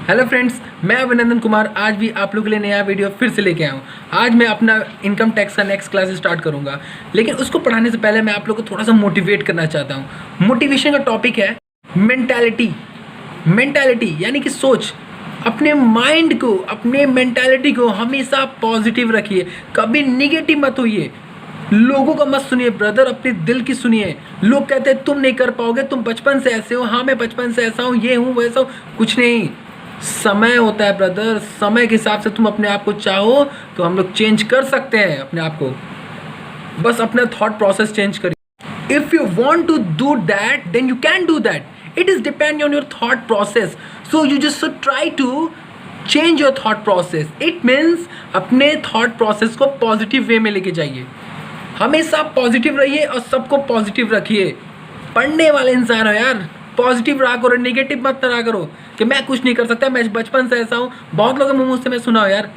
Hello friends, मैं अभिनंदन कुमार आज भी आप लोगों के लिए नया वीडियो फिर से लेके आया हूँ। आज मैं अपना इनकम टैक्स का नेक्स्ट क्लास स्टार्ट करूँगा, लेकिन उसको पढ़ाने से पहले मैं आप लोगों को थोड़ा सा मोटिवेट करना चाहता हूँ। मोटिवेशन का टॉपिक है मेंटालिटी। मेंटालिटी यानी कि सोच। अपने माइंड को, अपने मेंटालिटी को हमेशा पॉजिटिव रखिए, कभी निगेटिव मत होइए। लोगों का मत सुनिए ब्रदर, अपने दिल की सुनिए। लोग कहते हैं तुम नहीं कर पाओगे, तुम बचपन से ऐसे हो। हाँ, मैं बचपन से ऐसा हूँ, ये हूँ वैसा हूँ, कुछ नहीं। समय होता है ब्रदर, समय के हिसाब से तुम अपने आप को चाहो तो हम लोग चेंज कर सकते हैं अपने आप को। बस अपना थॉट प्रोसेस चेंज करिए। If you want to do that then you can do that. It is depend on your thought process, so you just try to change your thought process. It means अपने thought process को positive way में लेके जाइए। हमेशा positive रहिए और सबको positive रखिए। पढ़ने वाले इंसान हो यार, पॉजिटिव रहा करो, नेगेटिव मत रहा करो कि मैं कुछ नहीं कर सकता, मैं बचपन से ऐसा हूँ। बहुत लोगों मुझसे मैं सुना हो यार,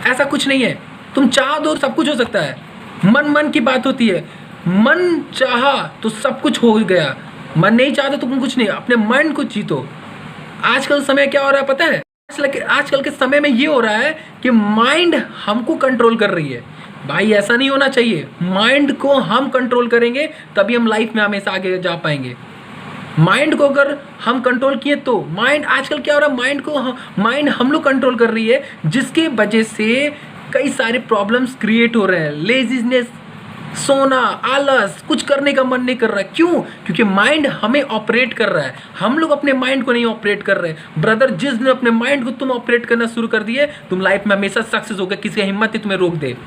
ऐसा कुछ नहीं है। तुम चाह दो सब कुछ हो सकता है। मन की बात होती है। मन चाहा तो सब कुछ हो गया, मन नहीं चाहते तो तुम कुछ नहीं। अपने मन को जीतो। आजकल समय क्या हो रहा है पता है? आजकल के समय में ये हो रहा है कि माइंड हमको कंट्रोल कर रही है। भाई ऐसा नहीं होना चाहिए। माइंड को हम कंट्रोल करेंगे तभी हम लाइफ में हमेशा आगे जा पाएंगे। माइंड को अगर हम कंट्रोल किए तो माइंड, आजकल क्या हो रहा है, माइंड हम लोग कंट्रोल कर रही है, जिसके वजह से कई सारे प्रॉब्लम्स क्रिएट हो रहे हैं। लेजीनेस, सोना, आलस, कुछ करने का मन नहीं कर रहा है। क्यों? क्योंकि माइंड हमें ऑपरेट कर रहा है, हम लोग अपने माइंड को नहीं ऑपरेट कर रहे। ब्रदर, जिस दिन अपने माइंड को तुम ऑपरेट करना शुरू कर दिए, तुम लाइफ में हमेशा सक्सेस होगे। किसी का हिम्मत ही तुम्हें रोक दे।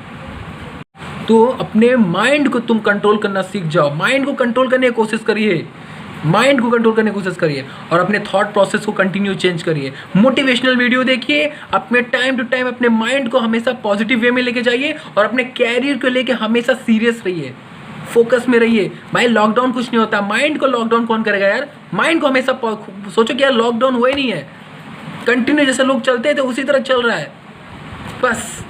तो अपने माइंड को तुम कंट्रोल करना सीख जाओ। माइंड को कंट्रोल करने की कोशिश करिए, माइंड को कंट्रोल करने की कोशिश करिए और अपने थॉट प्रोसेस को कंटिन्यू चेंज करिए। मोटिवेशनल वीडियो देखिए, अपने टाइम टू टाइम अपने माइंड को हमेशा पॉजिटिव वे में लेके जाइए और अपने कैरियर को लेके हमेशा सीरियस रहिए, फोकस में रहिए। भाई लॉकडाउन कुछ नहीं होता, माइंड को लॉकडाउन कौन करेगा यार? माइंड को हमेशा सोचो कि यार लॉकडाउन हुआ ही नहीं है, कंटिन्यू जैसे लोग चलते थे उसी तरह चल रहा है। बस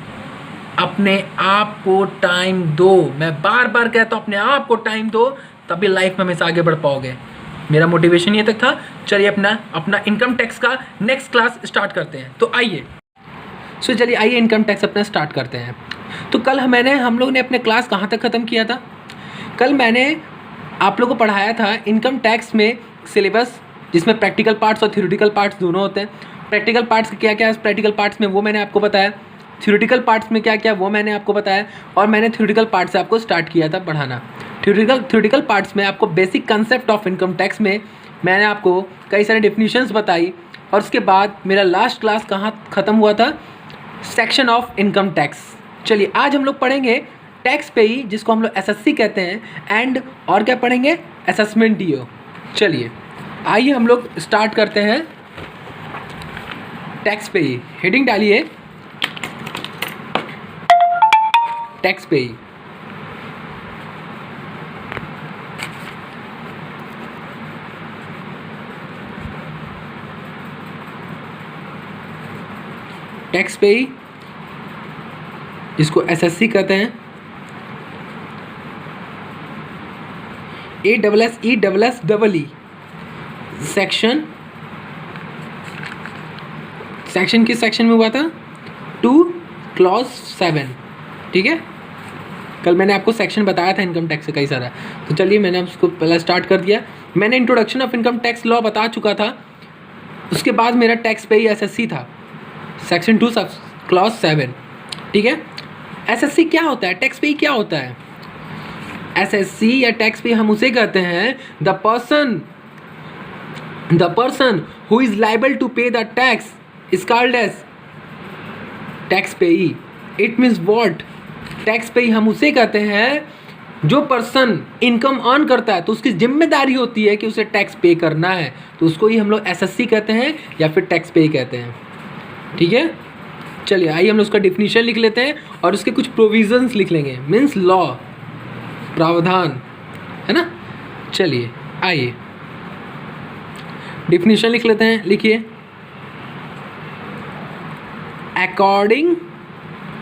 अपने आप को टाइम दो। मैं बार बार कहता हूँ, अपने आप को टाइम दो, तभी लाइफ में हमेशा आगे बढ़ पाओगे। मेरा मोटिवेशन ये तक था। चलिए अपना इनकम टैक्स का नेक्स्ट क्लास स्टार्ट करते हैं। तो आइए चलिए आइए इनकम टैक्स अपना स्टार्ट करते हैं। तो कल हम लोग ने अपने क्लास कहाँ तक ख़त्म किया था? कल मैंने आप लोगों को पढ़ाया था इनकम टैक्स में सिलेबस, जिसमें प्रैक्टिकल पार्ट्स और थ्योरेटिकल पार्ट्स दोनों होते हैं। प्रैक्टिकल पार्ट्स क्या क्या है प्रैक्टिकल पार्ट्स में, वो मैंने आपको बताया। थ्योरेटिकल पार्ट्स में क्या क्या, वो मैंने आपको बताया। और मैंने थ्योरेटिकल पार्ट से आपको स्टार्ट किया था पढ़ाना। थ्योरेटिकल पार्ट्स में आपको basic concept of income tax में मैंने आपको कई सारे डेफिनेशंस बताई। और उसके बाद मेरा लास्ट क्लास कहाँ ख़त्म हुआ था? Section of income tax. चलिए आज हम लोग पढ़ेंगे टैक्स पेई, जिसको हम लोग एसएससी कहते हैं, एंड और क्या पढ़ेंगे? असेसमेंट डीओ। चलिए आइए हम लोग स्टार्ट करते हैं। टैक्स पेई, हेडिंग डालिए टैक्स पेई। टैक्स पेई जिसको एसएससी कहते हैं, ASSESSEE। सेक्शन किस सेक्शन में हुआ था? 2 क्लॉज 7। ठीक है, कल मैंने आपको सेक्शन बताया था इनकम टैक्स से कई सारा। तो चलिए मैंने उसको पहले स्टार्ट कर दिया। मैंने introduction of income tax law बता चुका था। उसके बाद मेरा टैक्स पेई एसएससी था, सेक्शन 2 क्लॉज 7। ठीक है, एसएससी क्या होता है, टैक्स पेई क्या होता है? एसएससी या टैक्स पेई हम उसे कहते हैं the person who is liable to pay the tax is called as tax payee. It means what? Tax payee हम उसे कहते हैं जो पर्सन इनकम अर्न करता है, तो उसकी जिम्मेदारी होती है कि उसे टैक्स पे करना है, तो उसको ही हम लोग एसएससी कहते हैं या फिर टैक्स पेई कहते हैं। ठीक है, चलिए आइए हम लोग उसका डिफिनीशन लिख लेते हैं और उसके कुछ प्रोविजंस लिख लेंगे। मीन्स लॉ, प्रावधान, है ना। चलिए आइए डिफिनीशन लिख लेते हैं। लिखिए, according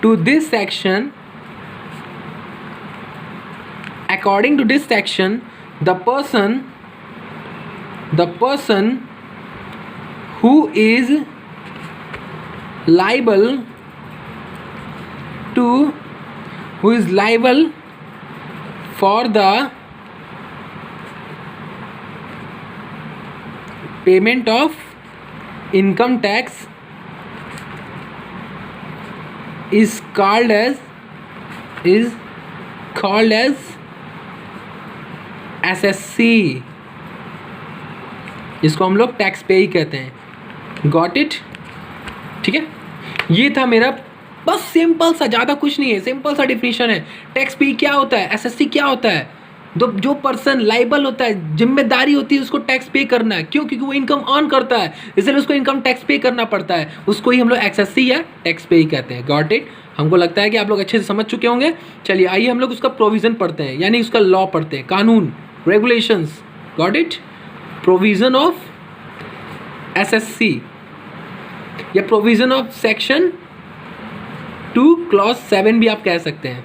to this section, according to this section, the person who is liable to who is liable for the payment of income tax is called as SSC. इसको हम लोग टैक्स पे ही कहते हैं. Got it. ठीक है, ये था मेरा बस सिंपल सा, ज़्यादा कुछ नहीं है, सिंपल सा डिफिनीशन है. टैक्स पे क्या होता है, एसएससी क्या होता है. जो पर्सन लाइबल होता है, जिम्मेदारी होती है उसको टैक्स पे करना है. क्यों? क्योंकि वो इनकम अर्न करता है, इसलिए उसको इनकम टैक्स पे करना पड़ता है. उसको ही हम लोग एसएससी या टैक्स पे ही कहते हैं. Got it. हमको लगता है कि आप लोग अच्छे से समझ चुके होंगे. चलिए आइए हम लोग उसका प्रोविज़न पढ़ते हैं, यानी उसका लॉ पढ़ते हैं, कानून, regulations. Got it. Provision of SSC या प्रोविज़न ऑफ सेक्शन 2 क्लॉज 7 भी आप कह सकते हैं.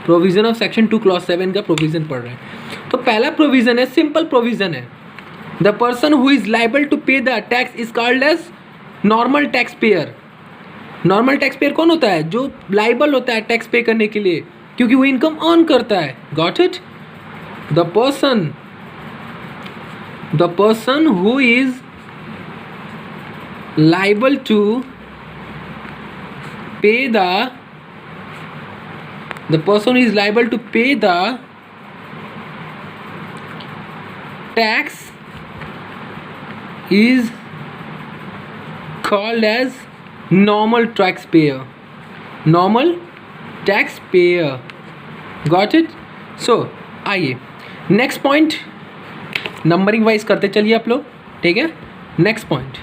प्रोविज़न ऑफ सेक्शन 2 क्लॉज 7 का प्रोविज़न पढ़ रहे हैं. तो पहला प्रोविज़न है, सिंपल प्रोविज़न है. The person who is liable to pay the tax is called as normal tax payer. Normal tax payer कौन होता है? जो लाइबल होता है टैक्स पे करने के लिए, क्योंकि वो इनकम अर्न करता है. Got it. The person who is liable to pay the person is liable to pay the tax is called as normal taxpayer. Normal taxpayer. Got it? So आइए नेक्स्ट पॉइंट नंबरिंग वाइज करते चलिए आप लोग. ठीक है, next point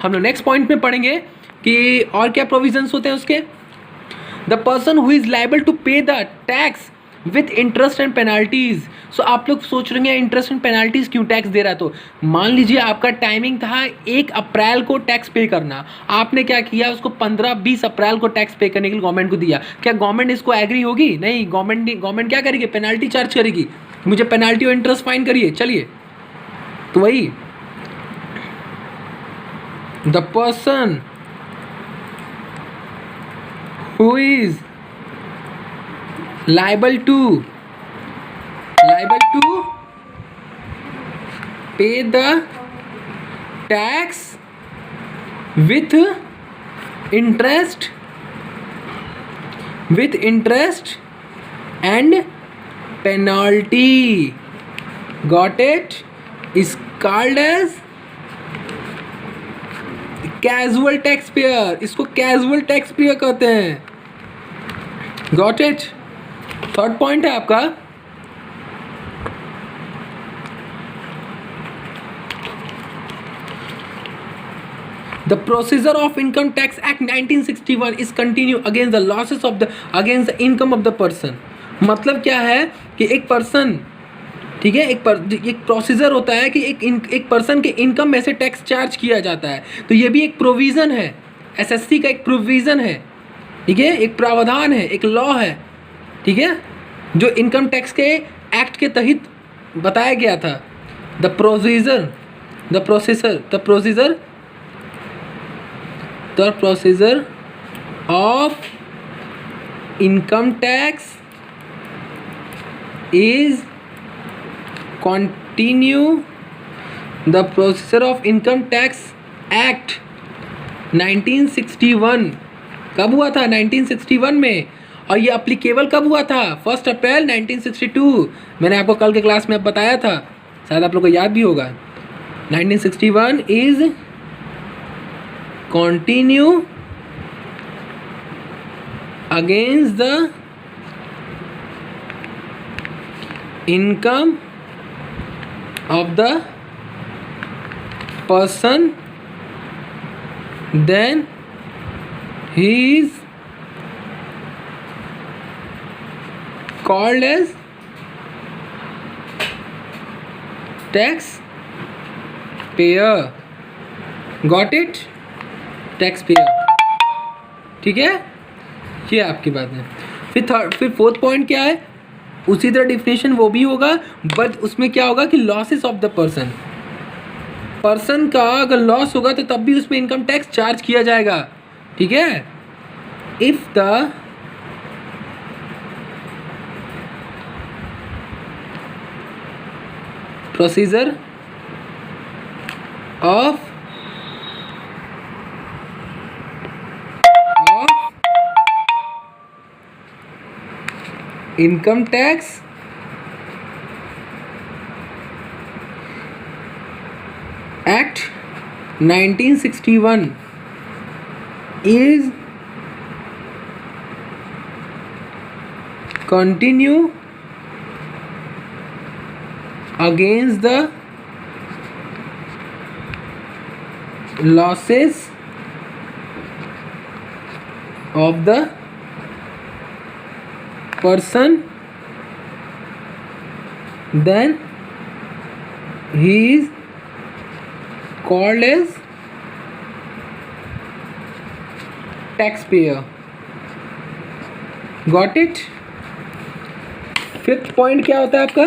हम लोग next point में पढ़ेंगे कि और क्या प्रोविजंस होते हैं उसके. The person who is liable to pay the tax with interest and penalties. So आप लोग सोच रहे हैं इंटरेस्ट एंड पेनाल्टीज़ क्यों टैक्स दे रहा है. तो मान लीजिए आपका टाइमिंग था 1 अप्रैल को टैक्स पे करना. आपने क्या किया, उसको 15-20 अप्रैल को टैक्स पे करने के लिए गवर्नमेंट को दिया. क्या गवर्नमेंट इसको एग्री होगी? नहीं. गवर्नमेंट क्या करेगी, पेनाल्टी चार्ज करेगी, मुझे पेनाल्टी और इंटरेस्ट फाइन करिए. चलिए, तो वही the person who is liable to pay the tax with interest and penalty. Got it? is called as casual tax payer. इसको कैजुअल टैक्स पेयर कहते हैं. Got it. थर्ड पॉइंट है आपका the procedure of income tax act 1961 is continue against the losses of the against the income of the person. मतलब क्या है कि एक पर्सन, ठीक है, एक प्रोसीजर होता है कि एक पर्सन के इनकम में से टैक्स चार्ज किया जाता है. तो ये भी एक प्रोविज़न है, एसएससी का एक प्रोविज़न है. ठीक है, एक प्रावधान है, एक लॉ है. ठीक है, जो इनकम टैक्स के एक्ट के तहत बताया गया था. The procedure of income tax is continue the procedure of income tax act 1961. कब हुआ था? 1961 में. और ये अप्लीकेबल कब हुआ था? 1 अप्रैल 1962. मैंने आपको कल के क्लास में बताया था, शायद आप लोग को याद भी होगा. 1961 is continue against the income of the person, then he is called as tax payer. Got it? Tax payer. ठीक है, ये आपकी बात है. फिर फोर्थ पॉइंट क्या है? उसी तरह डिफिनेशन वो भी होगा, बट उसमें क्या होगा कि लॉसेस ऑफ द पर्सन का अगर लॉस होगा तो तब भी उसमें इनकम टैक्स चार्ज किया जाएगा. ठीक है, if the procedure of income tax act 1961 is continue against the losses of the person, then he is called as taxpayer. Got it? Fifth point क्या होता है आपका?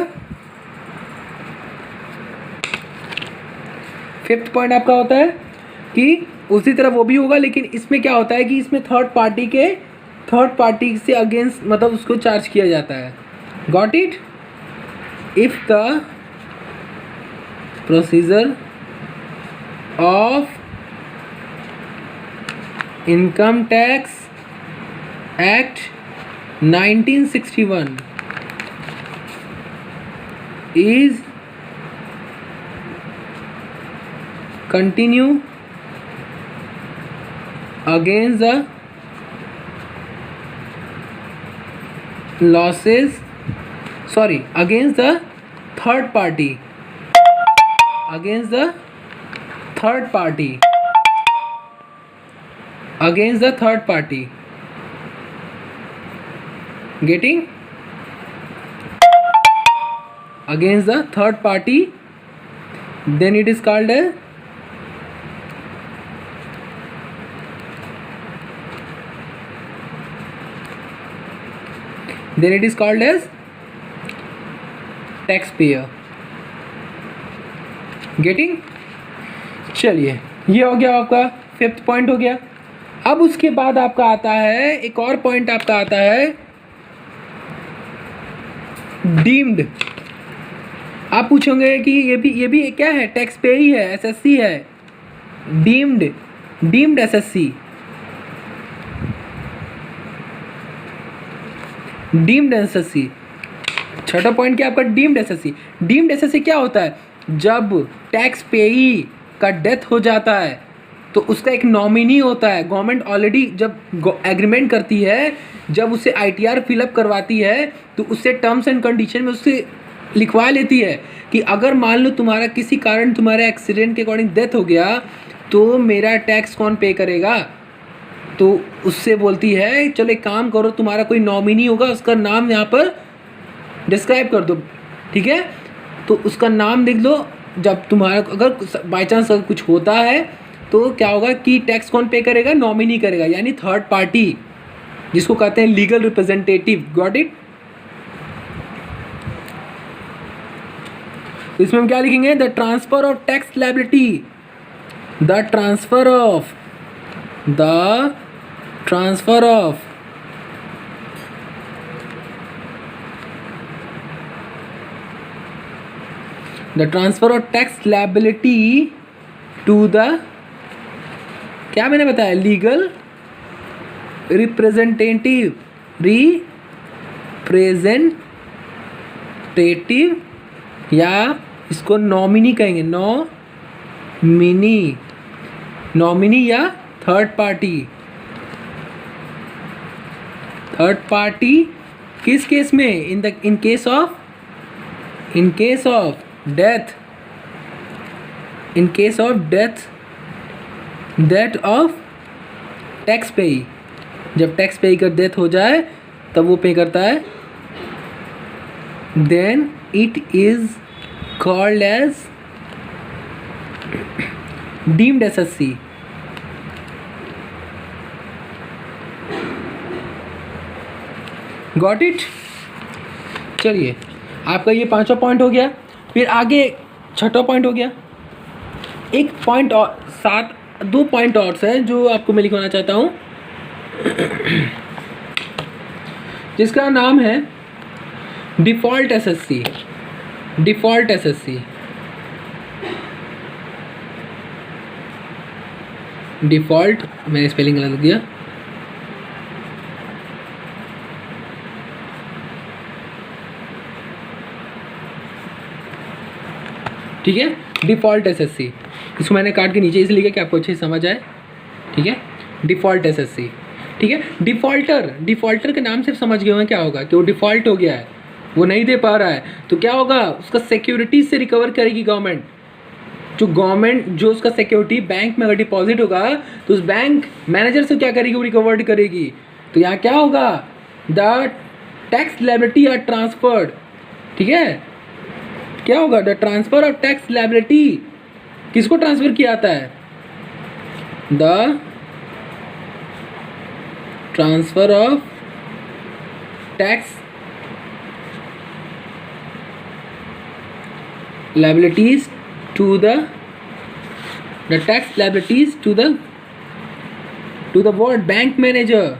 फिफ्थ पॉइंट आपका होता है कि उसी तरह वो भी होगा, लेकिन इसमें क्या होता है कि इसमें थर्ड पार्टी से अगेंस्ट मतलब उसको चार्ज किया जाता है. Got it? If the procedure of income tax act 1961 is continue against the losses, against the third party, against the third party, against the third party. Getting? Against the third party, then it is called a as taxpayer. Getting? चलिए, ये हो गया आपका fifth point हो गया. अब उसके बाद आपका आता है एक और पॉइंट, आपका आता है डीम्ड. आप पूछोगे कि ये भी क्या है? टैक्स पे ही है, एसएससी है. Deemed SSC. डीम्ड एसएससी छठा पॉइंट क्या आपका? Deemed SSC. डीम्ड एसएससी क्या होता है? जब टैक्स पेई का डेथ हो जाता है तो उसका एक नॉमिनी होता है. गवर्नमेंट ऑलरेडी जब एग्रीमेंट करती है, जब उससे आईटीआर फिलअप करवाती है, तो उससे टर्म्स एंड कंडीशन में उससे लिखवा लेती है कि अगर मान लो तुम्हारा किसी कारण तुम्हारे एक्सीडेंट के अकॉर्डिंग डेथ हो गया तो मेरा टैक्स कौन पे करेगा. तो उससे बोलती है चलो एक काम करो, तुम्हारा कोई नॉमिनी होगा, उसका नाम यहाँ पर डिस्क्राइब कर दो. ठीक है, तो उसका नाम लिख दो. जब तुम्हारा अगर बाई चांस अगर कुछ होता है तो क्या होगा कि टैक्स कौन पे करेगा? नॉमिनी करेगा, यानी थर्ड पार्टी, जिसको कहते हैं लीगल रिप्रेजेंटेटिव. Got it? इसमें हम क्या लिखेंगे? The transfer of tax liability, the transfer of tax liability to the, क्या मैंने बताया? लीगल रिप्रेजेंटेटिव, या इसको नॉमिनी कहेंगे. नॉमिनी या थर्ड पार्टी किस केस में? In case of death of tax पेई. जब टैक्स पेई का डेथ हो जाए तब वो पे करता है. Then it is called as deemed assessee. Got it? चलिए, आपका ये पांचवा पॉइंट हो गया. फिर आगे छठा पॉइंट हो गया. एक पॉइंट और साथ दो पॉइंट और हैं जो आपको मैं लिखवाना चाहता हूँ, जिसका नाम है default SSC. Default SSC, default, मैंने स्पेलिंग गलत दिया, ठीक है, डिफ़ॉल्ट एसएससी। इसको मैंने काट के नीचे इसलिए लिखा कि आपको अच्छे से समझ आए, ठीक है, डिफ़ॉल्ट एसएससी, ठीक है। डिफ़ॉल्टर के नाम से समझ गए होंगे क्या होगा, कि वो डिफ़ॉल्ट हो गया है, वो नहीं दे पा रहा है, तो क्या होगा, उसका सिक्योरिटी से रिकवर करेगी गवर्नमेंट। जो उसका सिक्योरिटी बैंक में अगर डिपॉजिट होगा तो उस बैंक मैनेजर से क्या करेगी, वो रिकवर्ड करेगी। तो यहाँ क्या होगा, the tax liability are transferred, ठीक है, क्या होगा, the transfer of tax liability, किसको ट्रांसफर किया जाता है, the transfer of tax liabilities to the tax liabilities to the what, bank manager,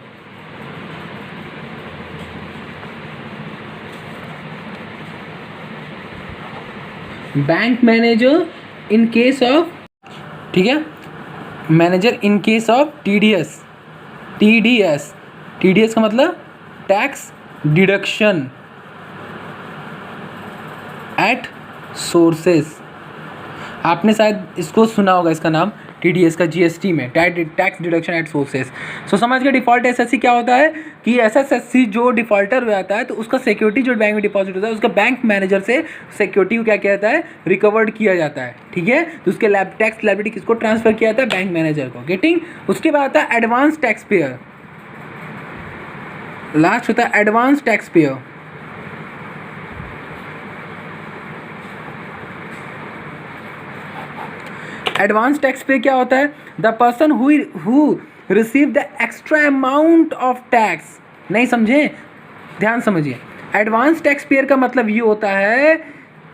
in case of, ठीक है, manager in case of TDS का मतलब टैक्स डिडक्शन एट सोर्सेस। आपने शायद इसको सुना होगा, इसका नाम टीडीएस का, जीएसटी में टैक्स डिडक्शन एट सोर्सेस। सो समझ गए डिफ़ॉल्ट एसएससी क्या होता है, कि एसएससी जो डिफ़ॉल्टर हो जाता है तो उसका सिक्योरिटी जो बैंक में डिपॉजिट होता है उसका बैंक मैनेजर से सिक्योरिटी को क्या किया जाता है, रिकवर्ड किया जाता है, ठीक है। तो उसके टैक्स लायबिलिटी किसको ट्रांसफर किया जाता है, बैंक मैनेजर को, गेटिंग। उसके बाद आता है एडवांस टैक्स पेयर, लास्ट होता है advance tax payer. Advance tax पे क्या होता है, the person who receive the extra amount of tax. नहीं समझे, ध्यान समझिए। एडवांस टैक्स पेयर का मतलब ये होता है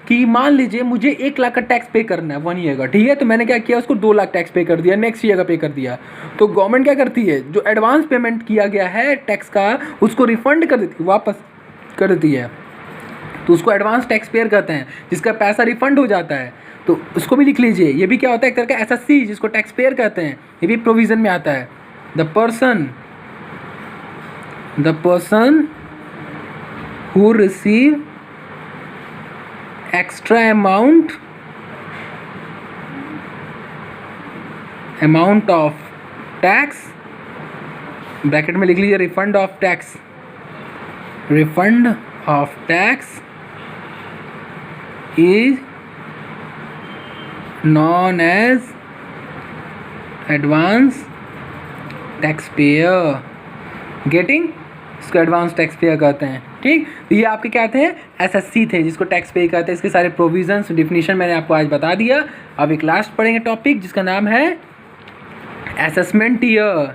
कि मान लीजिए मुझे 1 लाख का टैक्स पे करना है 1 ईयर का, ठीक है, तो मैंने क्या किया, उसको 2 लाख टैक्स पे कर दिया, नेक्स्ट ईयर का पे कर दिया। तो गवर्नमेंट क्या करती है, जो एडवांस पेमेंट किया गया है टैक्स का उसको रिफंड कर देती है, वापस कर देती है। तो उसको एडवांस टैक्स पेयर कहते हैं, जिसका पैसा रिफंड हो जाता है। तो उसको भी लिख लीजिए, ये भी क्या होता है, एक तरह का एसएससी, जिसको टैक्स पेयर कहते हैं, ये भी प्रोविजन में आता है। The person who receive extra amount of tax, bracket में लिख लीजिए refund of tax is known as advance taxpayer, getting, इसको एडवांस टैक्स पेयर कहते हैं, ठीक। तो ये आपके क्या थे, एसएससी थे, जिसको टैक्स पे कहते हैं। इसके सारे प्रोविजंस, डिफिनीशन मैंने आपको आज बता दिया। अब एक लास्ट पढ़ेंगे टॉपिक, जिसका नाम है assessment year,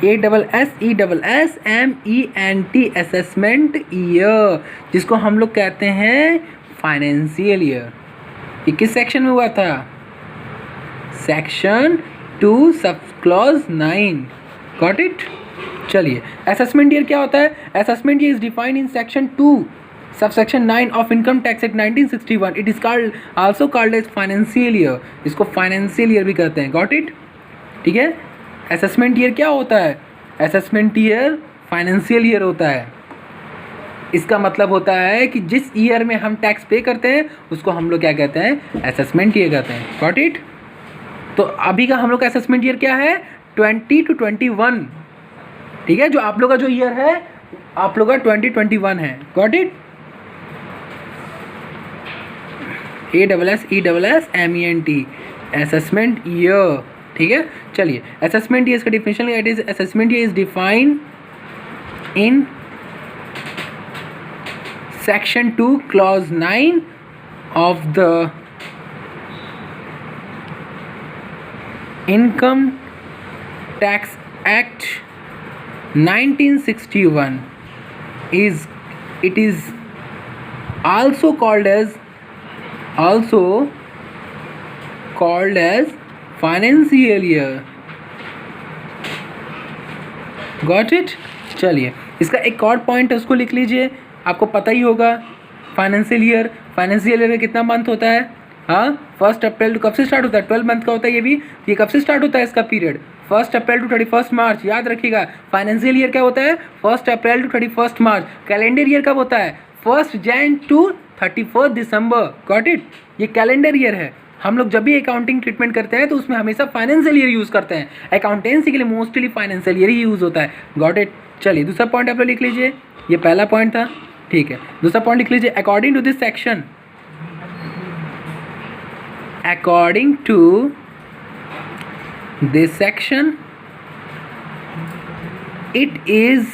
ASSESSENT, assessment year, जिसको हम लोग कहते हैं फाइनेंशियल ईयर। ये किस सेक्शन में हुआ था, section 2 sub clause 9, got it. चलिए, असेसमेंट ईयर क्या होता है, assessment year is defined in section 2 subsection 9 of income tax act 1961। It is also called as financial year, इसको फाइनेंशियल ईयर भी कहते हैं, गॉट इट, ठीक है। असेसमेंट ईयर क्या होता है, असेसमेंट ईयर फाइनेंशियल ईयर होता है। इसका मतलब होता है कि जिस ईयर में हम टैक्स पे करते हैं उसको हम लोग क्या कहते हैं, असेसमेंट ईयर कहते हैं, गॉट इट। तो अभी का हम लोग का असेसमेंट ईयर क्या है, 20 to 21, ठीक है। जो आप लोग का जो ईयर है, आप लोग का 2021 है, got it. ASSESSMENT, assessment year, ठीक है। चलिए, असेसमेंट ईयर का definition, it is assessment year is defined in section 2 clause 9 of the income tax act 1961 it is also called as called as financial year. Got it. चलिए इसका एक और point है, उसको लिख लीजिए, आपको पता ही होगा। फाइनेंशियल ईयर में कितना मंथ होता है? हाँ, 1 अप्रैल टू कब से स्टार्ट होता है? 12 मंथ का होता है ये भी। ये कब से स्टार्ट होता है इसका पीरियड? 1 अप्रैल टू 31 मार्च। याद रखिएगा, फाइनेंशियल ईयर क्या होता है? 1 अप्रैल टू 31 मार्च। कैलेंडर ईयर कब होता है? 1 जनवरी टू 31 दिसंबर। Got it. ये कैलेंडर ईयर है। हम लोग जब भी अकाउंटिंग ट्रीटमेंट करते हैं तो उसमें हमेशा फाइनेंशियल ईयर यूज़ करते हैं। अकाउंटेंसी के लिए मोस्टली फाइनेंशियल ईयर ही यूज़ होता है। Got it. चलिए दूसरा पॉइंट आप लोग लिख लीजिए, ये पहला पॉइंट था, ठीक है। दूसरा पॉइंट लिख लीजिए, according to this section, according to this section, it is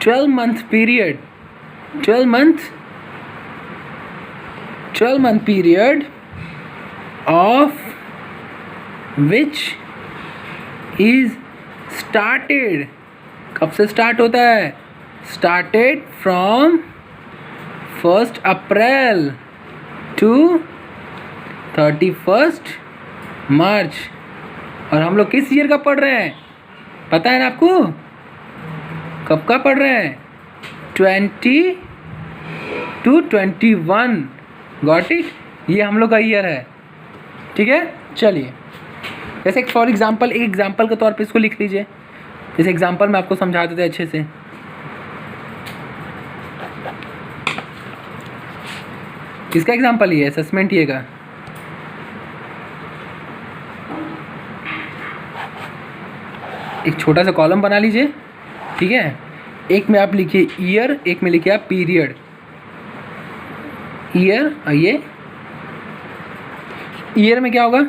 12-month period, 12-month period of which is started, कब से स्टार्ट होता है? started from 1 अप्रैल to 31 मार्च। और हम लोग किस ईयर का पढ़ रहे हैं? पता है ना आपको? कब का पढ़ रहे हैं? 20 to 21। Got it. ये हम लोग का ईयर है, ठीक है। चलिए जैसे फॉर एग्जांपल, एक एग्जांपल के तौर पे इसको लिख लीजिए। जैसे एग्जांपल में आपको समझा देते हैं अच्छे से। किसका एग्जांपल ये है? असेसमेंट ये का। एक छोटा सा कॉलम बना लीजिए, ठीक है। एक में आप लिखिए ईयर, एक में लिखिए आप पीरियड। ईयर, ये ईयर में क्या होगा?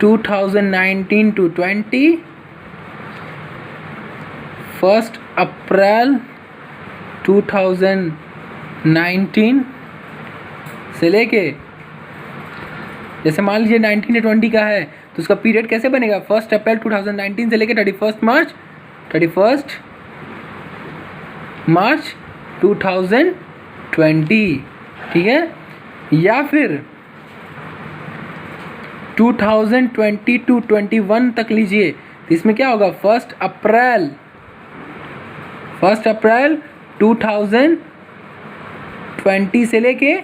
2019 to 20, 1 अप्रैल 2019 से लेके, जैसे मान लीजिए 19 या 20 का है तो उसका पीरियड कैसे बनेगा? 1 अप्रैल 2019 से लेके 31 मार्च 2020, ठीक है। या फिर 2020 to 21 तक लीजिए, तो इसमें क्या होगा? 1 अप्रैल 2020 से लेके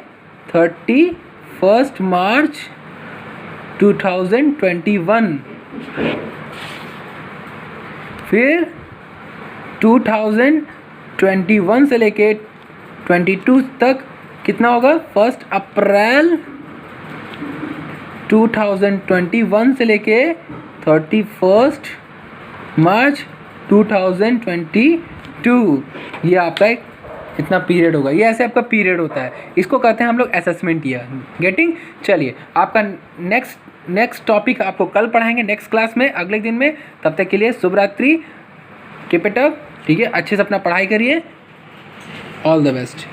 31 मार्च 2021। फिर 2021 से लेके 22 तक कितना होगा? 1 अप्रैल 2021 से लेके 31 मार्च 2022। ये आपका एक इतना पीरियड होगा। ये ऐसे आपका पीरियड होता है, इसको कहते हैं हम लोग असेसमेंट ईयर। गेटिंग। चलिए आपका नेक्स्ट टॉपिक आपको कल पढ़ाएंगे नेक्स्ट क्लास में, अगले दिन में। तब तक के लिए शुभ रात्रि, कीप इट अप, ठीक है। अच्छे से अपना पढ़ाई करिए। All the best.